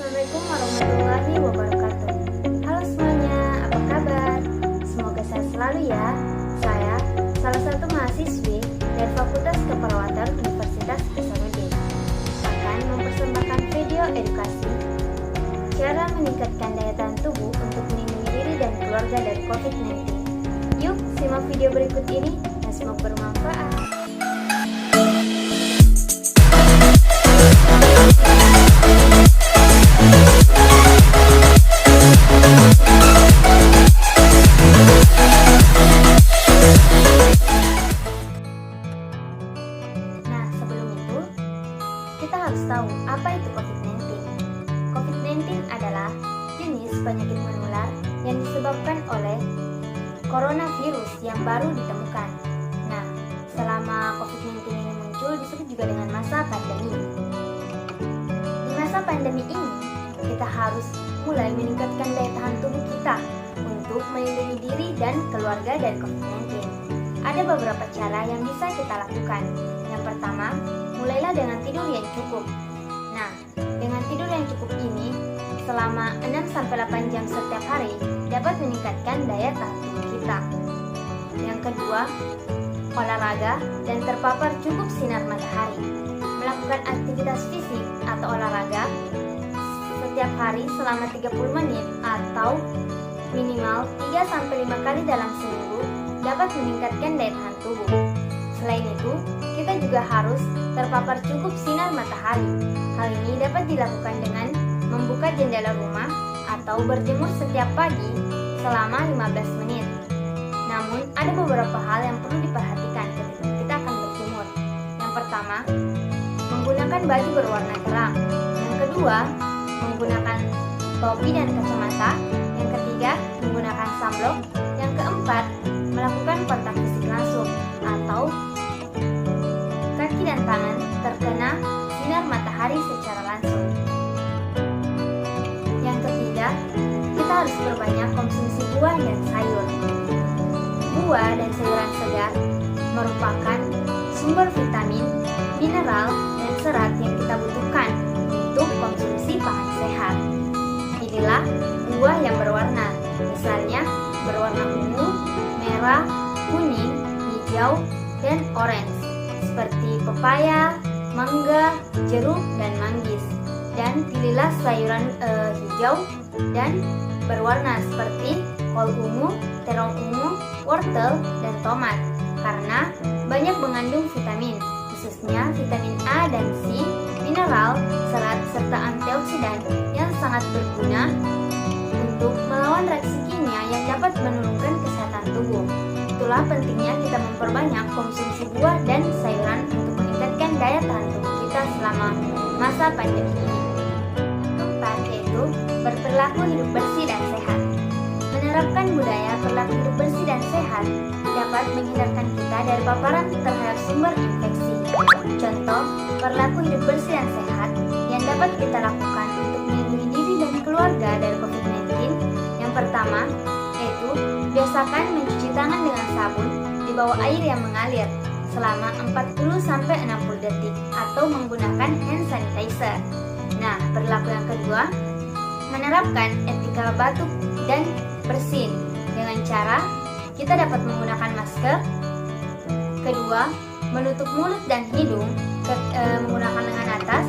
Assalamualaikum warahmatullahi wabarakatuh. Halo semuanya, apa kabar? Semoga sehat selalu ya. Saya salah satu mahasiswi dari Fakultas Keperawatan Universitas Hasanuddin akan mempersembahkan video edukasi cara meningkatkan daya tahan tubuh untuk melindungi diri dan keluarga dari COVID-19. Yuk, simak video berikut ini dan semoga bermanfaat. Nah, sebelum itu, kita harus tahu apa itu COVID-19. COVID-19 adalah jenis penyakit menular yang disebabkan oleh coronavirus yang baru ditemukan. Nah, selama COVID-19 ini muncul disebut juga dengan masa pandemi. Di masa pandemi ini, kita harus mulai meningkatkan daya tahan tubuh kita untuk melindungi diri dan keluarga dari COVID-19. Ada beberapa cara yang bisa kita lakukan. Yang pertama, mulailah dengan tidur yang cukup. Nah, dengan tidur yang cukup ini, selama 6-8 jam setiap hari, dapat meningkatkan daya tahan tubuh kita. Yang kedua, olahraga dan terpapar cukup sinar matahari. Melakukan aktivitas fisik atau olahraga setiap hari selama 30 menit atau minimal 3-5 kali dalam seminggu dapat meningkatkan daya tahan tubuh. Selain itu, kita juga harus terpapar cukup sinar matahari. Hal ini dapat dilakukan dengan membuka jendela rumah atau berjemur setiap pagi selama 15 menit. Namun, ada beberapa hal yang perlu diperhatikan ketika kita akan berjemur. Yang pertama, menggunakan baju berwarna terang. Yang kedua, menggunakan topi dan kacamata. Yang ketiga, menggunakan sunblock. Yang keempat, melakukan kontak fisik langsung atau kaki dan tangan terkena sinar matahari secara langsung. Yang ketiga, kita harus perbanyak konsumsi buah dan sayur. Buah dan sayuran segar merupakan sumber vitamin, mineral, dan serat yang kita butuhkan untuk konsumsi pangan sehat. Pilihlah buah yang berwarna, misalnya berwarna ungu, merah, kuning, hijau, dan orange, seperti pepaya, mangga, jeruk, dan manggis. Dan pilihlah sayuran hijau dan berwarna seperti kol ungu, terong ungu, wortel, dan tomat, karena banyak mengandung vitamin, khususnya vitamin A dan C, mineral, serat, serta antioksidan yang sangat berguna untuk melawan reaksi kimia yang dapat menurunkan kesehatan tubuh. Itulah pentingnya kita memperbanyak konsumsi buah dan sayuran untuk meningkatkan daya tahan tubuh kita selama masa pandemi ini. Keempat, yaitu berperilaku hidup bersih dan sehat. Menerapkan budaya perilaku hidup bersih dan sehat dapat menghindarkan kita dari paparan terhadap sumber infeksi. Contoh, perilaku hidup bersih dan sehat yang dapat kita lakukan untuk melindungi diri dan keluarga dari COVID-19. Yang pertama, yaitu biasakan mencuci tangan dengan sabun di bawah air yang mengalir selama 40-60 detik atau menggunakan hand sanitizer. Nah, perilaku yang kedua, menerapkan etika batuk dan bersin dengan cara kita dapat menggunakan masker. Kedua, menutup mulut dan hidung menggunakan lengan atas.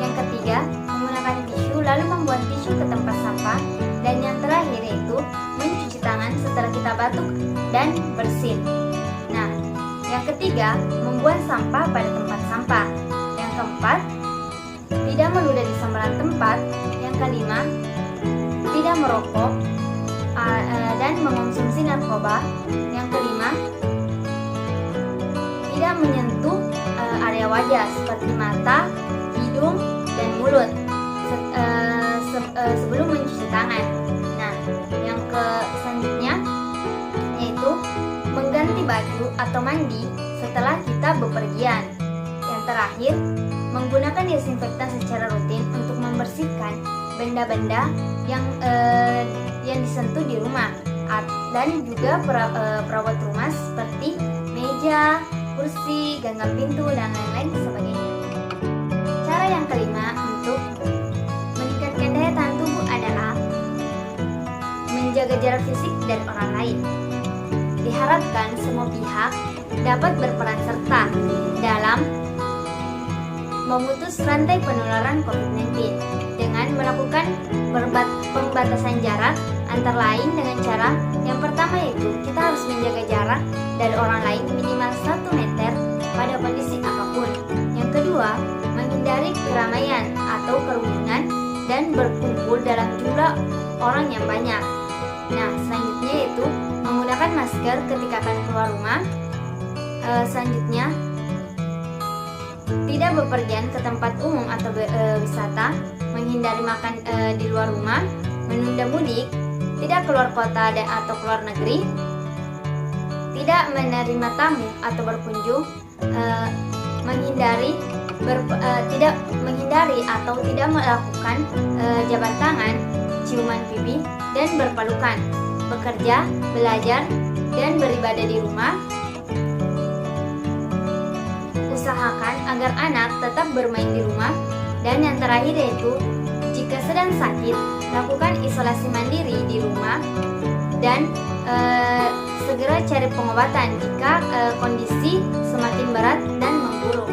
Yang ketiga, menggunakan tisu lalu membuang tisu ke tempat sampah. Dan yang terakhir yaitu mencuci tangan setelah kita batuk dan bersin. Nah, yang ketiga, membuang sampah pada tempat sampah. Yang keempat, tidak meludah di sembarang tempat. Yang kelima, tidak merokok dan mengonsumsi narkoba. Yang kelima, tidak menyentuh area wajah seperti mata, hidung, dan mulut sebelum mencuci tangan. Nah, yang selanjutnya yaitu mengganti baju atau mandi setelah kita bepergian. Yang terakhir, menggunakan desinfektan secara rutin untuk membersihkan benda-benda yang disentuh di rumah dan juga perawat rumah seperti meja, kursi, gagang pintu, dan lain-lain sebagainya. Cara yang kelima untuk meningkatkan daya jarak fisik dari orang lain. Diharapkan semua pihak dapat berperan serta dalam memutus rantai penularan COVID-19 dengan melakukan pembatasan jarak, antara lain dengan cara yang pertama yaitu kita harus menjaga jarak dari orang lain minimal 1 meter pada kondisi apapun. Yang kedua, menghindari keramaian atau kerumunan dan berkumpul dalam jumlah orang yang banyak. Nah, selanjutnya yaitu menggunakan masker ketika akan keluar rumah. Selanjutnya, tidak bepergian ke tempat umum atau wisata, menghindari makan di luar rumah, menunda mudik, tidak keluar kota atau keluar negeri, tidak menerima tamu atau berkunjung, menghindari atau tidak melakukan jabat tangan, ciuman pipi, dan berpelukan, bekerja, belajar, dan beribadah di rumah. Usahakan agar anak tetap bermain di rumah. Dan yang terakhir yaitu jika sedang sakit, lakukan isolasi mandiri di rumah dan segera cari pengobatan jika kondisi semakin berat dan memburuk.